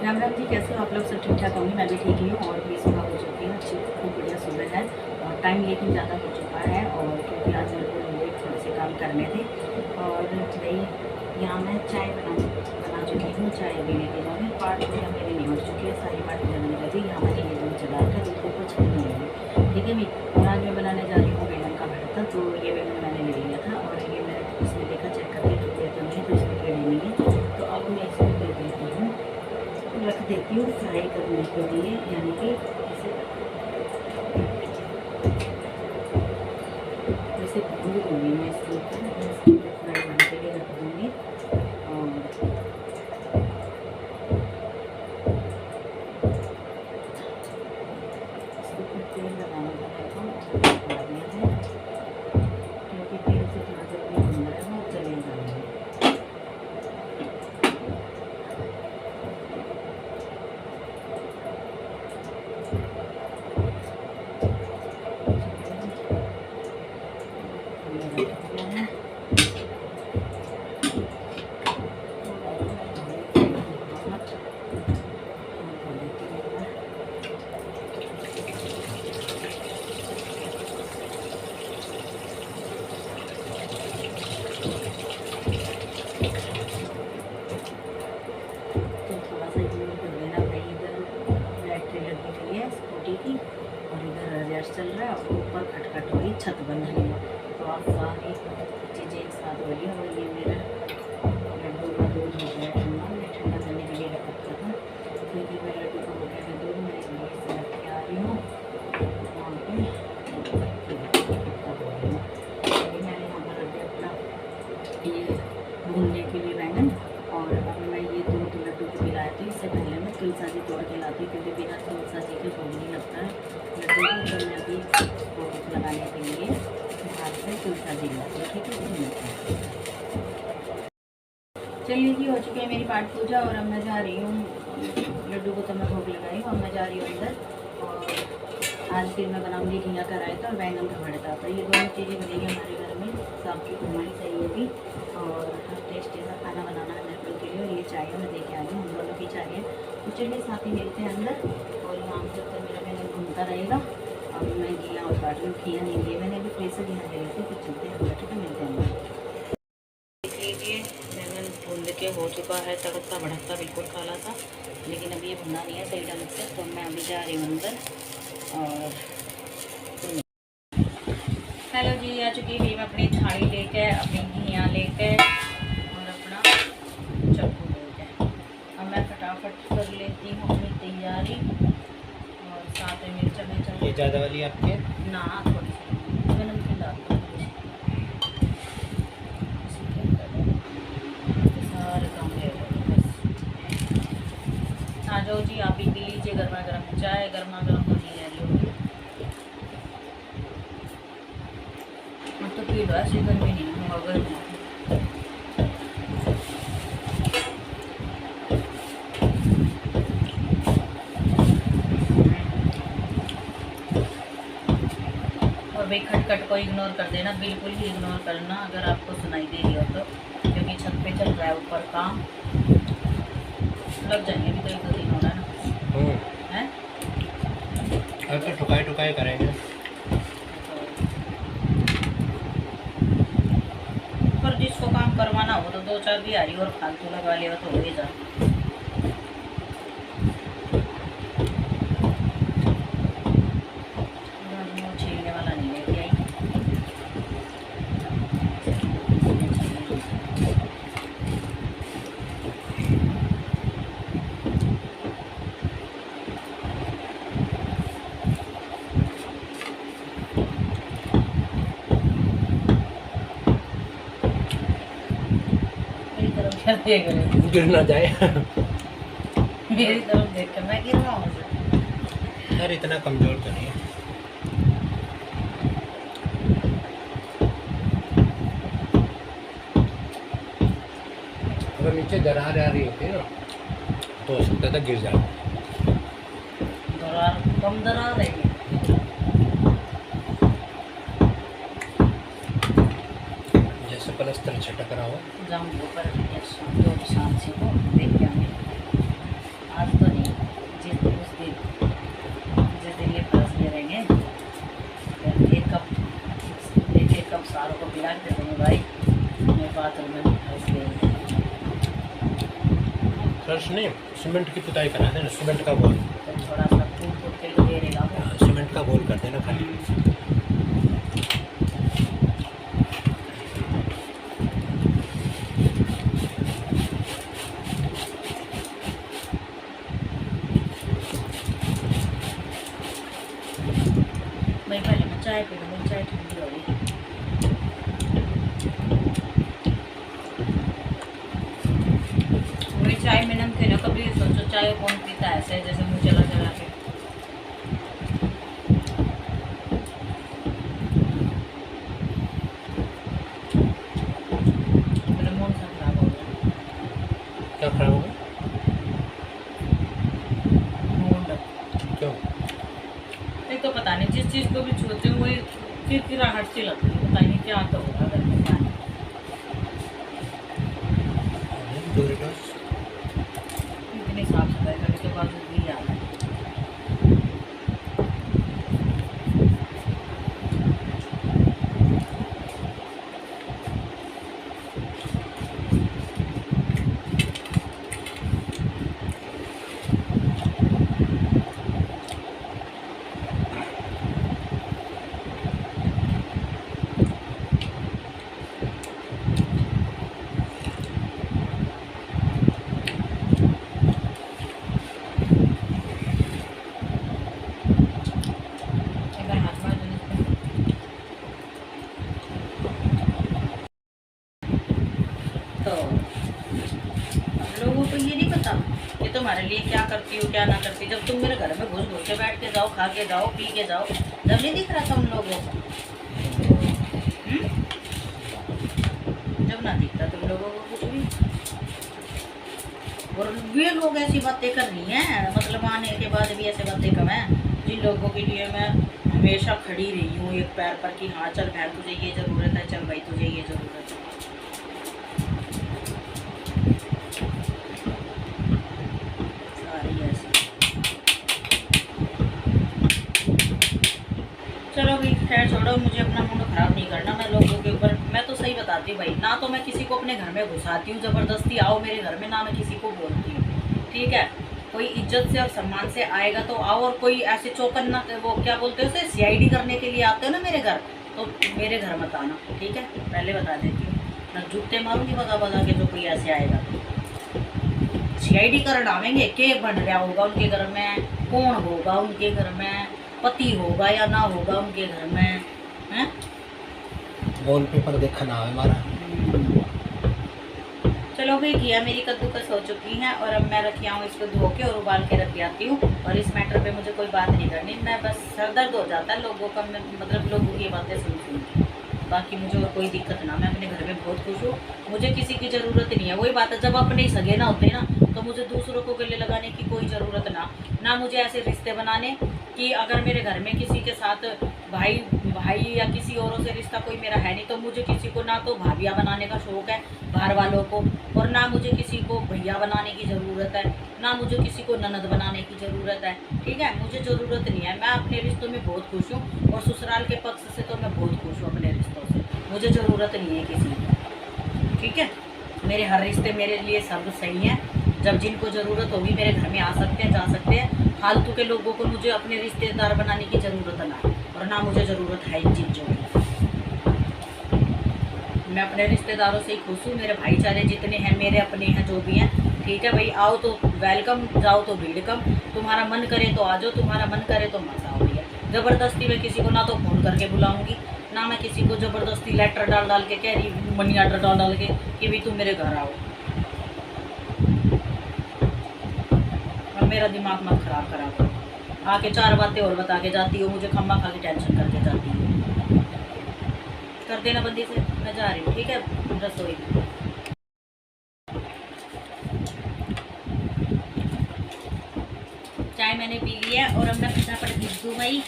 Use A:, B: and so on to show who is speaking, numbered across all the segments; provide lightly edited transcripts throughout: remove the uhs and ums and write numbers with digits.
A: राम राम जी, कैसे हो आप लोग? सब ठीक ठाक होंगे। मैं भी ठीक ही हूँ और भी सुबह हो चुकी है, अच्छी खूब बढ़िया सुबह है और टाइम लेकिन ज़्यादा हो चुका है। और क्योंकि आज मेरे को लेट थोड़े से काम करने थे और भाई यहाँ मैं चाय बना चुकी हूँ। चाय अभी लेके जाऊँगी। पाठ पूजा मेरी नहीं हो चुकी है, सारी पाठ पूजा मैंने कर दी। यहाँ मैंने ये दूध चला रखा, दूध को कुछ नहीं है, ठीक है भाई। और आज मैं बनाने जा रही हूँ बैंगन का भरता। तो ये बैंगन मैंने ले लिया था और ये मैं इसमें देखा चेक करके टूटे तो नहीं, तो इसमें कीड़े नहीं है। तो अब मैं इसमें दे देती हूँ, रख देती हूँ फ्राई करने के लिए, यानी कि इसे भून दूँगी मैं इसके ऊपर फ्राई करने के लिए रख दूँगी। और इसके ऊपर तेल लगाना पड़ेगा और लगा दिया है, क्योंकि तेल से थोड़ा जल्दी भून जाएगा और चलेगा नहीं। चल रहा है और ऊपर खटखट हो रही, छत बन रही है। तो आप सारी चीज़ें एक साथ हो रही है। और ये मेरा लड्डू का दूध हो गया ठंडा, मैं ठंडा करने के लिए रखा था, क्योंकि मैं लड्डू का हो गया है दूध, मैं इसलिए रख के आ रही हूँ वहाँ पे। अभी मैंने यहाँ पर रख दिया अपना ये भूनने के लिए बैंगन। और अब मैं ये दूध लड्डू को पिलाया, तो इससे पहले मैं तुलसा जी तोड़ के लाती, क्योंकि बिना तुलसा जी के भोग नहीं लगता है लड्डू को। तो मैं अभी भोग लगाने के लिए हाथ से तुलसा जी लाती हूँ, ठीक है। चलिए जी, हो चुकी है मेरी पाठ पूजा और अब मैं जा रही हूँ, लड्डू को तो मैं भोग लगाई हूँ, अब मैं जा रही हूँ अंदर। और आज फिर मैं बनाऊँगी घिया का रायता और बैंगन का भरता। तो ये दोनों चीज़ें बनेंगी हमारे घर में, सबकी कमाई सही होगी और टेस्टी सा खाना बनाना है मेरे के लिए। और ये चाय मैं दे के आ रही हूँ, हम दोनों की चाय है। तो चलिए साथ ही मिलते हैं अंदर। और यहाँ जब तक मेरा बैंगन घूमता रहेगा, अब मैं घिया और काट लूँ। घिया नहीं लिए मैंने, अभी फ्रेश से घिया ले लेती, फिर चलते हैं अंदर, ठीक है, मिलते हैं अंदर। देख लीजिए बैंगन भून के हो चुका है, तड़कता भड़कता बिल्कुल काला था, लेकिन अभी ये भुना नहीं है सही ढंग से। तो मैं अभी जा रही हूँ अंदर। और हेलो जी, आ चुकी है मैं अपनी थाली लेके, अपनी घिया लेके और अपना चक्कू लेके। अब मैं फटाफट कर लेती हूँ अपनी तैयारी। और साथ में मिर्चा
B: ये ज़्यादा वाली आपके
A: ना, थोड़ी सी मैं नमकीन डालती हूँ, सारे काम ले लो बस। आ जाओ जी, आप ही पी लीजिए गर्मा गर्म चाय, गर्मा गर्म हो नहीं रही होगी। अब तो पी लो, ऐसी गर्मी नहीं है, गर्मी और भाई खटखट को इग्नोर कर देना, बिल्कुल ही इग्नोर करना अगर आपको सुनाई दे रही हो तो, क्योंकि छत पे चल रहा है ऊपर काम। लग जाएंगे भी तो एक दो दिन होना ना है।
B: अब तो टुकाई टुकाई करेंगे।
A: पर जिसको काम करवाना हो तो दो चार दिहाड़ी और फालतू लगा लिया तो हो ही जा। छीलने वाला नहीं लेके आई। मेरी तरफ क्या देख रहे हो?
B: गिर ना जाए।
A: मेरी तरफ देख कर मैं गिर रहा हूँ।
B: यार इतना कमज़ोर तो नहीं है। अगर नीचे दरार आ रही होती ना तो हो सकता था गिर जाए।
A: दरार कम दरार रहेगी।
B: जैसे पलस्तर छटक रहा हो।
A: जाऊँगी ऊपर जो शाम से को देख के आऊँगी। आज
B: फर्श नहीं, सीमेंट की पुताई करा देना, सीमेंट का बॉल।
A: तो थोड़ा सा फूट फूट के तो दे देगा वो।
B: हाँ, सीमेंट का बॉल कर देना खाली।
A: भाई पहले मैं चाय पी लूँ, चाय ठंडी हो रही। वही चाय में नमकीन है, कभी सोचो चाय कौन पीता है ऐसे जैसे मुँह चला चला के। मेरा मूड सा खराब हो गया।
B: क्या खराब हो गया?
A: मूड
B: क्यों?
A: एक तो पता नहीं, जिस चीज़ को भी छूती हूँ वही चिड़चिड़ाहट सी लगती है, पता नहीं क्या तो होगा अगर मैं पानी।
B: डोरिटोस
A: इतनी साफ सफाई करने के बावजूद भी याद है। एक बार हाथ मार देने से। तो लोगों को ये नहीं पता कि तुम्हारे लिए क्या करती हो क्या ना करती। जब तुम मेरे घर में घुस घुस के बैठ के जाओ, खा के जाओ, पी के जाओ, जब नहीं दिख रहा था उन लोगों को? हम्म? जब ना दिखता तुम लोगों को कुछ भी। और ये लोग ऐसी बातें कर रही हैं, मतलब आने के बाद भी ऐसे बातें कम है, जिन लोगों के लिए मैं हमेशा खड़ी रही हूँ एक पैर पर कि हाँ चल बहन तुझे ये ज़रूरत है, चल भाई तुझे ये ज़रूरत है। सारी ऐसी। चलो भाई खैर छोड़ो, मुझे अपना मूड ख़राब नहीं करना। मैं लोगों के ऊपर, मैं तो सही बताती हूँ भाई, ना तो मैं किसी को अपने घर में घुसाती हूँ ज़बरदस्ती आओ मेरे घर में, ना मैं किसी को बोलती हूँ। ठीक है, कोई इज्जत से और सम्मान से आएगा तो आओ, और कोई ऐसे चौकन ना, वो क्या बोलते हैं उसे, सीआईडी करने के लिए आते हो ना मेरे घर, तो मेरे घर मत आना। ठीक है, पहले बता देती हूँ, मैं जूते मारूंगी बगा बगा के जो कोई ऐसे आएगा। सीआईडी कर डालेंगे, के बन रहा होगा उनके घर में, कौन होगा उनके घर में, पति होगा या ना होगा उनके घर में, हैं?
B: वॉलपेपर देखा ना है हमारा।
A: चलो भाई किया, मेरी कद्दूकस हो चुकी है और अब मैं रखी आऊँ इसको धो के और उबाल के रख आती हूँ। और इस मैटर पे मुझे कोई बात नहीं करनी, मैं बस सर दर्द हो जाता है लोगों का, मतलब लोगों की बातें सुन के। बाकी मुझे और कोई दिक्कत ना, मैं अपने घर में बहुत खुश हूँ, मुझे किसी की ज़रूरत नहीं है। वही बात है, जब अपने ही सगे ना होते ना तो मुझे दूसरों को गले लगाने की कोई ज़रूरत ना मुझे ऐसे रिश्ते बनाने कि अगर मेरे घर में किसी के साथ भाई या किसी औरों से रिश्ता कोई मेरा है नहीं, तो मुझे किसी को ना तो भाभिया बनाने का शौक़ है बाहर वालों को, और ना मुझे किसी को भैया बनाने की ज़रूरत है, ना मुझे किसी को ननद बनाने की ज़रूरत है। ठीक है, मुझे ज़रूरत नहीं है, मैं अपने रिश्तों में बहुत खुश हूँ और ससुराल के पक्ष से तो मैं बहुत खुश हूँ अपने रिश्तों से, मुझे ज़रूरत नहीं है किसी की। ठीक है, मेरे हर रिश्ते मेरे लिए सब सही हैं, जब जिनको ज़रूरत होगी मेरे घर में आ सकते हैं, जा सकते हैं। फालतू के लोगों को मुझे अपने रिश्तेदार बनाने की ज़रूरत ना, और ना मुझे ज़रूरत है इन चीज़ों की। मैं अपने रिश्तेदारों से ही खुश हूँ, मेरे भाईचारे जितने हैं मेरे अपने हैं जो भी हैं। ठीक है भाई, आओ तो वेलकम, जाओ तो भीड़ कम, तुम्हारा मन करे तो आ जाओ, तुम्हारा मन करे तो मत आओ भैया। ज़बरदस्ती मैं किसी को ना तो फ़ोन करके बुलाऊँगी, ना मैं किसी को ज़बरदस्ती लेटर डाल के कह रही मनी आर्डर डाल के कि भाई तुम मेरे घर आओ। और मेरा दिमाग मत ख़राब करा करो, आके चार बातें और बता के जाती हो, मुझे खम्मा खा के टेंशन करके जाती हो। कर देना बंदी से, मैं जा रही हूँ। ठीक है, रसोई में चाय मैंने पी ली है और अब मैं फटाफट भीग दूँ भाई।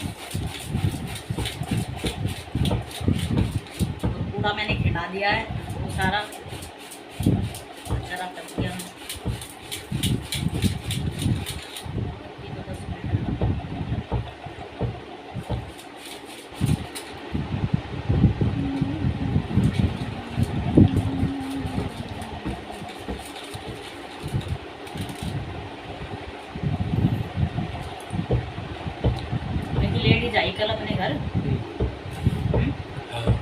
A: पूरा मैंने खिला दिया है वो सारा, जरा कर दिया मैंने। जाई कल अपने घर।
B: हाँ।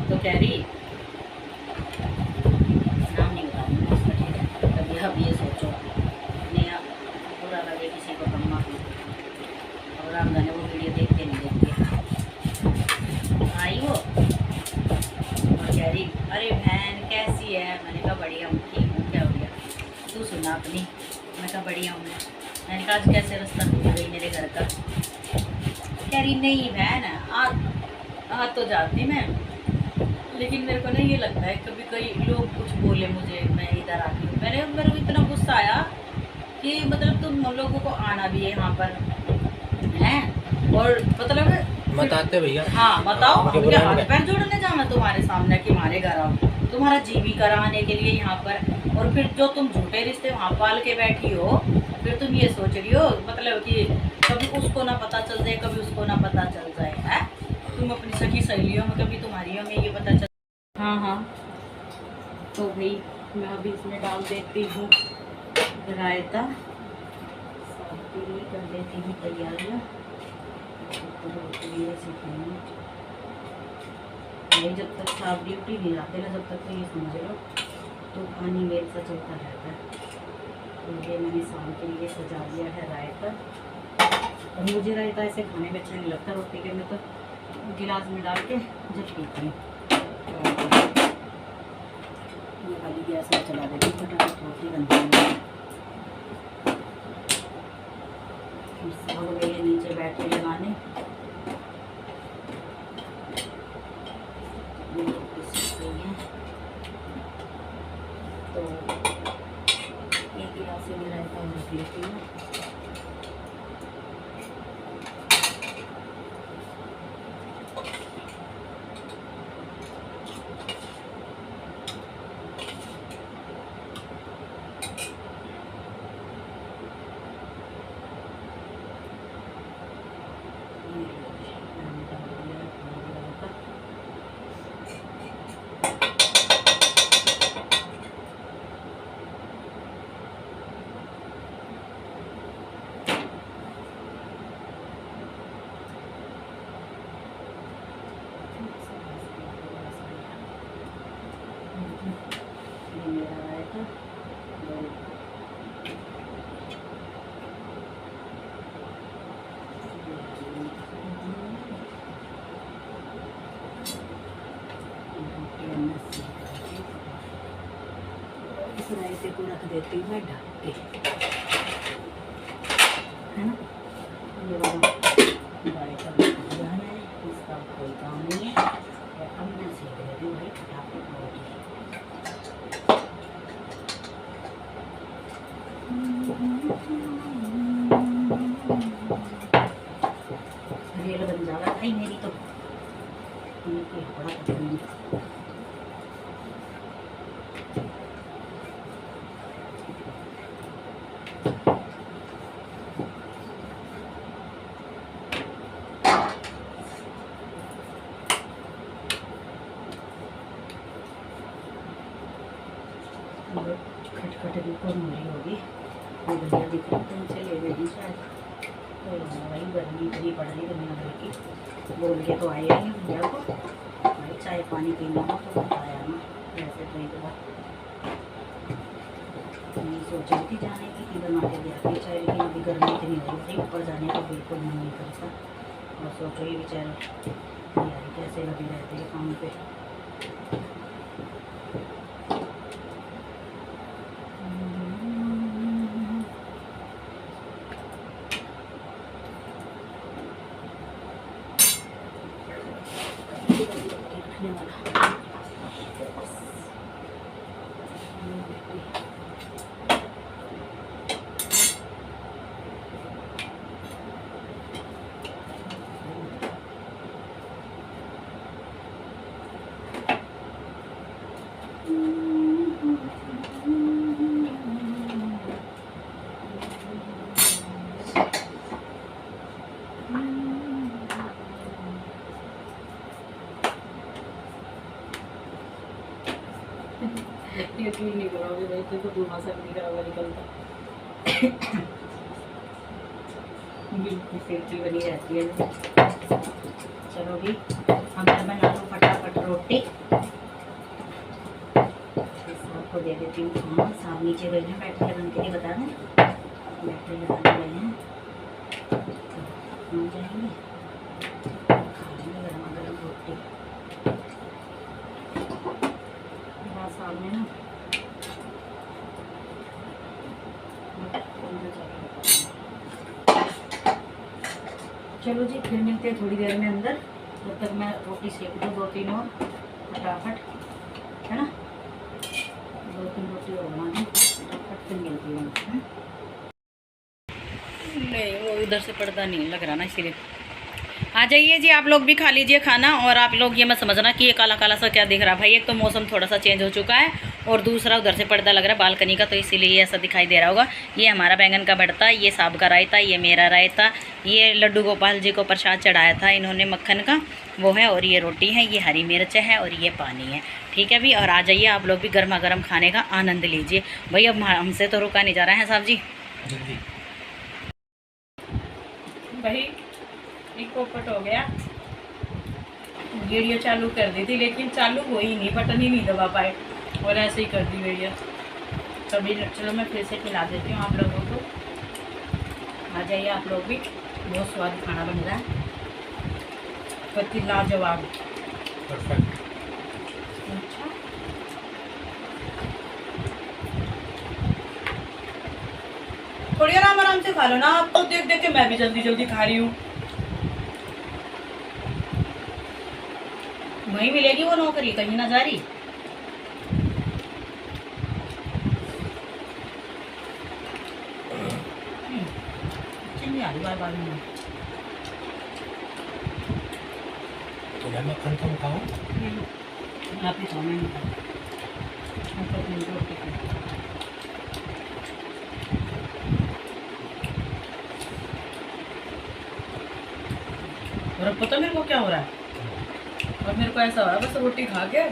A: तो कह रही नाम नहीं बताऊंगी उसका, ठीक है। कभी अब ये सोचो नया बुरा लगे किसी को कम्मा की, और हम जाने वो वीडियो देखते नहीं देखते। आई वो और कह रही अरे बहन कैसी है। मैंने कहा बढ़िया हूँ, ठीक हूँ, क्या हो गया, तू सुना अपनी। मैं कहा बढ़िया हूँ। मैंने कहा आज कैसे रास्ता टूट गई मेरे घर का। कह रही नहीं बहन आ तो जाती मैं, लेकिन मेरे को ना ये लगता है कभी कई लोग कुछ बोले मुझे, मैं इधर आती हूँ। मेरे को इतना गुस्सा आया कि मतलब तुम लोगों को आना भी है यहाँ पर है, और मतलब
B: मत आते भैया।
A: हाँ बताओ,
B: उनके
A: मुझे
B: बुराई
A: हाथ
B: में
A: पैर जोड़ने जाना तुम्हारे सामने कि हमारे घर आओ, तुम्हारा जी भी कराने के लिए यहाँ पर। और फिर जो तुम झूठे रिश्ते वहाँ पाल के बैठी हो, फिर तुम ये सोच रही हो मतलब कि कभी उसको ना पता चल जाए, कभी उसको ना पता चल जाए है। तुम अपनी सखी सहेलियों में कभी तुम्हारियों में ये पता चल। हाँ हाँ, तो भाई मैं अभी इसमें डाल देती हूँ रायता, साथ ही कर देती हूँ तैयारियाँ। नहीं जब तक साफ ड्यूटी नहीं आते ना, जब तक तो ये समझ लो तो पानी मेरे से चलता रहता है। तो ये मैंने शाम के लिए सजा दिया है रायता। और मुझे रायता ऐसे खाने में अच्छा नहीं लगता, रोटी के में तो गिलास में डाल के जब पीती हूँ। ये वाली गैस में चला देती हूँ, फटाफट रोटी बनती है। सब गए नीचे बैठे लगाने, तो एक गिलास से मेरा ऐसा रख लेती हूँ। इस रायते को रख देती हूँ मैं ढक के, है ना। ये वाला रायता दिया है, इसका कोई काम नहीं है। अब मैं सेक देती हूँ भाई फटाफट रोटी। रेल बन जाएगा भाई मेरी तो, बड़ा पकड़ी। खटखट भी कम हो रही होगी, वो भैया दिख रहे थे उनसे ले गई शायद। तो वही गर्मी इतनी पड़ रही दुनिया भर की, बोल के तो आए नहीं भैया को भाई चाय पानी पीना हो तो बताया ना। वैसे तो एक बार मैं सोच रही थी जाने की कि बना के दिया थी चाय, लेकिन अभी गर्मी इतनी हो रही थी, ऊपर जाने का बिल्कुल मन नहीं करता। और सोचो ये बेचारे यार कैसे लगे रहते हैं काम पे। यकीन नहीं करोगे भाई, तो धुआं सब निकला हुआ निकलता। बिल्कुल सिल्की बनी रहती है। चलो भी अब मैं बना लूँ फटाफट रोटी, सबको दे देती हूँ। हाँ साहब नीचे गए हैं बैटरी लगाने के लिए, बता दें बैटरी लगाने गए हैं, आ जाएंगे खाएंगे गर्मा गर्म रोटी। मेरा सामने ना चलो जी फिर मिलते हैं थोड़ी देर में अंदर, जब तक मैं रोटी सेक दूँ 2-3 और फटाफट, है ना, 2-3 रोटी और बना दूँ फटाफट, फिर मिलती हूँ। नहीं वो इधर से पर्दा नहीं लग रहा ना, इसीलिए आ जाइए जी आप लोग भी खा लीजिए खाना। और आप लोग ये मत समझना कि ये काला काला सा क्या दिख रहा है भाई, एक तो मौसम थोड़ा सा चेंज हो चुका है और दूसरा उधर से पर्दा लग रहा है बालकनी का, तो इसीलिए ये ऐसा दिखाई दे रहा होगा। ये हमारा बैंगन का भरता, ये साहब का रायता, ये मेरा रायता, ये लड्डू गोपाल जी को प्रसाद चढ़ाया था इन्होंने मक्खन का वो है, और ये रोटी है, ये हरी मिर्च है और ये पानी है। ठीक है भी, और आ जाइए आप लोग भी गर्मा गर्म खाने का आनंद लीजिए भाई। अब हमसे तो रुका नहीं जा रहा है साहब जी। भाई एक पोपट हो गया, वीडियो चालू कर दी थी लेकिन चालू हो ही नहीं, बटन ही नहीं दबा पाए और ऐसे ही कर दी वीडियो। तभी चलो मैं फिर से खिला देती हूँ आप लोगों को, आ जाइए आप लोग भी। बहुत स्वाद खाना बन रहा है, पति लाजवाब
B: परफेक्ट।
A: अच्छा थोड़ी आराम आराम से खा लो ना, आप तो देख देख के मैं भी जल्दी जल्दी खा रही हूँ। वहीं मिलेगी वो नौकरी, कहीं ना जा रही। बार बार में
B: मक्खन कम खाओ,
A: आप ही खाओ, मैं नहीं खाऊं। और अब पता मेरे को क्या हो रहा है, और मेरे को ऐसा हो रहा है बस रोटी खा के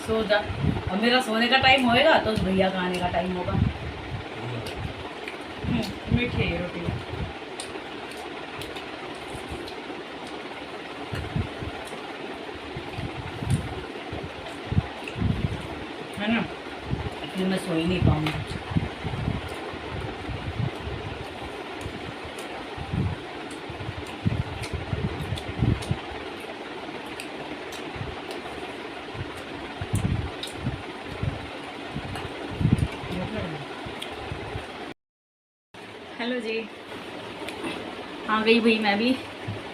A: सो जा। अब मेरा सोने का टाइम होएगा तो उस भैया का आने का टाइम होगा। मीठी है रोटी है ना, फिर मैं सो ही नहीं पाऊंगी। हेलो जी, आ गई भाई मैं भी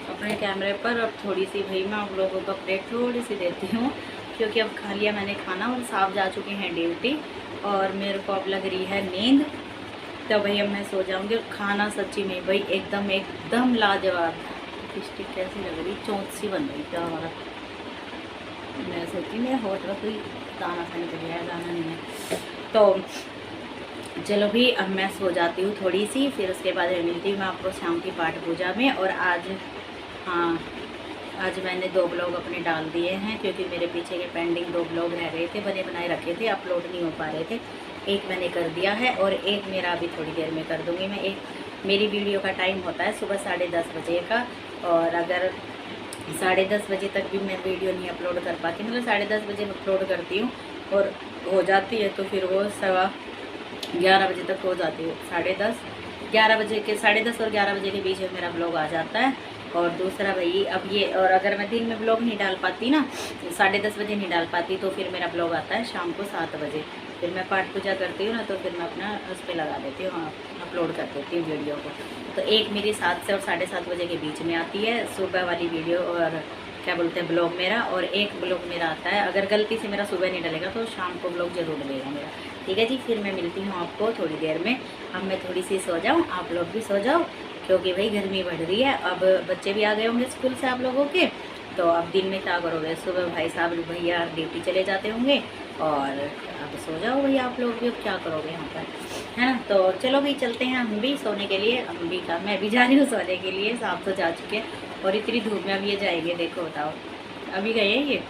A: अपने कैमरे पर। अब थोड़ी सी भाई मैं आप लोगों को अपडेट थोड़ी सी देती हूँ, क्योंकि अब खा लिया मैंने खाना और साहब जा चुके हैं ड्यूटी और मेरे को अब लग रही है नींद, तो भाई अब मैं सो जाऊँगी। खाना सच्ची में भाई एकदम एकदम लाजवाब। स्टिक कैसी लग रही, चौंथ सी बन रही क्या हमारा। मैं सोची मेरा होटल कोई दाना सा निकल गया, दाना नहीं है। तो चलो भी अब मैं सो जाती हूँ थोड़ी सी, फिर उसके बाद मिलती हूँ मैं आपको शाम की पाठ पूजा में। और आज हाँ आज मैंने 2 ब्लॉग अपने डाल दिए हैं, क्योंकि मेरे पीछे के पेंडिंग 2 ब्लॉग रह गए थे, बने बनाए रखे थे, अपलोड नहीं हो पा रहे थे। एक मैंने कर दिया है और एक मेरा अभी थोड़ी देर में कर दूँगी मैं। एक मेरी वीडियो का टाइम होता है सुबह 10:30 बजे का, और अगर 10:30 बजे तक भी मैं वीडियो नहीं अपलोड कर पाती, मतलब 10:30 बजे अपलोड करती हूँ और हो जाती है तो फिर वो 11:15 बजे तक हो जाती है। 10:30 11 बजे के 10:30 और 11 बजे के बीच में मेरा ब्लॉग आ जाता है। और दूसरा भाई अब ये, और अगर मैं दिन में ब्लॉग नहीं डाल पाती ना, 10:30 बजे नहीं डाल पाती, तो फिर मेरा ब्लॉग आता है शाम को 7 बजे। फिर मैं पाठ पूजा करती हूँ ना, तो फिर मैं अपना उस पर लगा देती हूँ, अपलोड कर देती हूँ वीडियो को। तो एक मेरी 7 से और 7:30 बजे के बीच में आती है सुबह वाली वीडियो, और क्या बोलते हैं ब्लॉग मेरा, और एक ब्लॉग मेरा आता है, अगर गलती से मेरा सुबह नहीं डलेगा तो शाम को ब्लॉग जरूर डलेगा मेरा। ठीक है जी, फिर मैं मिलती हूँ आपको थोड़ी देर में। अब मैं थोड़ी सी सो जाऊँ, आप लोग भी सो जाओ, क्योंकि भाई गर्मी बढ़ रही है। अब बच्चे भी आ गए होंगे स्कूल से आप लोगों के, तो अब दिन में क्या करोगे, सुबह भाई साहब भैया ड्यूटी चले जाते होंगे, और अब सो जाओ भैया आप लोग भी, अब क्या करोगे यहाँ पर, है ना। तो चलो भाई चलते हैं हम भी सोने के लिए। हम भी का मैं भी जा रही हूँ सोने के लिए, साहब तो जा चुके हैं, और इतनी धूप में अब ये जाएंगे, देखो बताओ अभी गए ये।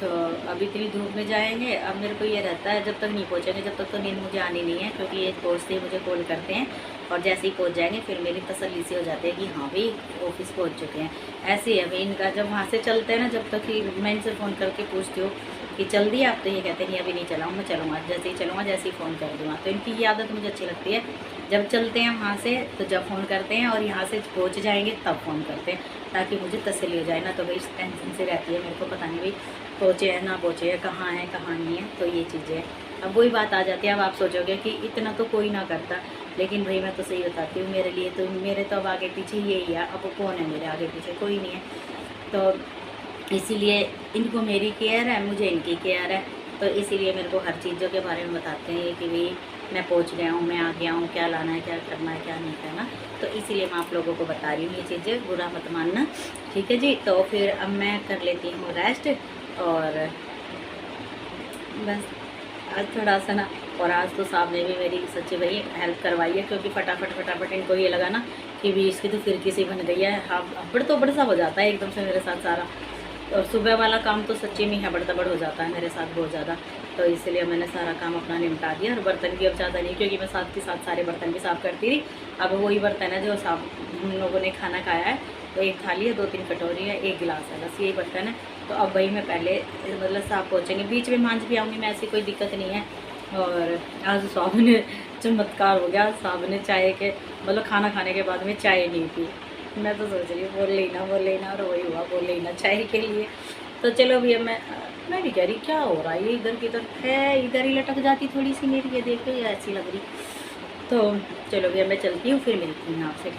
A: तो अभी इतनी धूप में जाएंगे। अब मेरे को ये रहता है जब तक नहीं पहुँचेंगे जब तक तो नींद मुझे आनी नहीं है, क्योंकि ये पहुँचते ही मुझे कॉल करते हैं और जैसे ही पहुँच जाएंगे फिर मेरी तसल्ली से हो जाती है कि हाँ भाई ऑफिस पहुँच चुके हैं। ऐसे ही है भाई इनका, जब वहाँ से चलते हैं ना, जब तक कि मैं इनसे फ़ोन करके पूछती हूँ कि चल दिया आप, तो ये कहते हैं नहीं अभी नहीं चलाऊँ, मैं चलूँगा, जैसे ही चलूँगा जैसे ही फ़ोन कर दूँगा। तो इनकी ये आदत मुझे अच्छी लगती है, जब चलते हैं वहाँ से तो जब फ़ोन करते हैं और यहाँ से पहुँच जाएंगे तब फ़ोन करते हैं, ताकि मुझे तसल्ली हो जाए ना। तो भाई टेंशन से रहती है मेरे को, पता नहीं भाई पहुँचे हैं ना पहुँचे हैं, कहाँ है कहाँ नहीं है। तो ये चीज़ें अब वही बात आ जाती है। अब आप सोचोगे कि इतना तो कोई ना करता, लेकिन भाई मैं तो सही बताती हूँ, मेरे लिए तो मेरे तो अब आगे पीछे यही है। अब कौन है मेरे आगे पीछे, कोई नहीं है। तो इसीलिए इनको मेरी केयर है, मुझे इनकी केयर है। तो इसीलिए मेरे को हर चीज़ों के बारे में बताते हैं कि भाई मैं पहुंच गया हूँ, मैं आ गया हूँ, क्या लाना है, क्या करना है, क्या नहीं करना। तो इसीलिए मैं आप लोगों को बता रही हूँ ये चीज़ें, बुरा मत मानना, ठीक है जी। तो फिर अब मैं कर लेती हूँ रेस्ट, और बस आज थोड़ा सा ना, और आज तो साहब ने भी मेरी सच्ची भाई हेल्प करवाई है, क्योंकि फटाफट इनको ये लगा ना कि भी इसकी तो फिरकी सी बन गई है। हाँ अबड़ तो बड़ सा हो जाता है एकदम से मेरे साथ सारा, और सुबह वाला काम तो सच्ची में हबड़ तबड़ हो जाता है मेरे साथ बहुत ज़्यादा। तो इसलिए मैंने सारा काम अपना निपटा दिया, और बर्तन भी अब ज़्यादा नहीं, क्योंकि मैं साथ के साथ सारे बर्तन भी साफ़ करती रही। अब वही बर्तन है जो साफ हम लोगों ने खाना खाया है, तो एक थाली है, 2-3 कटोरी है, 1 गिलास है, बस यही बर्तन है। तो अब वही मैं पहले मतलब साफ पहुँचेंगे, बीच में मांझ भी आऊँगी मैं, ऐसी कोई दिक्कत नहीं है। और आज साहब ने चमत्कार हो गया, साहब ने चाय के मतलब खाना खाने के बाद में चाय नहीं पी। मैं तो सोच रही हूँ बोल लेना, और वही हुआ, बोल लेना चाय के लिए। तो चलो भैया मैं भी कह रही क्या हो रहा है, ये इधर की तरफ है, इधर ही लटक जाती थोड़ी सी मेरी, ये देखो ये ऐसी लग रही। तो चलो भैया मैं चलती हूँ, फिर मिलती हूँ आपसे।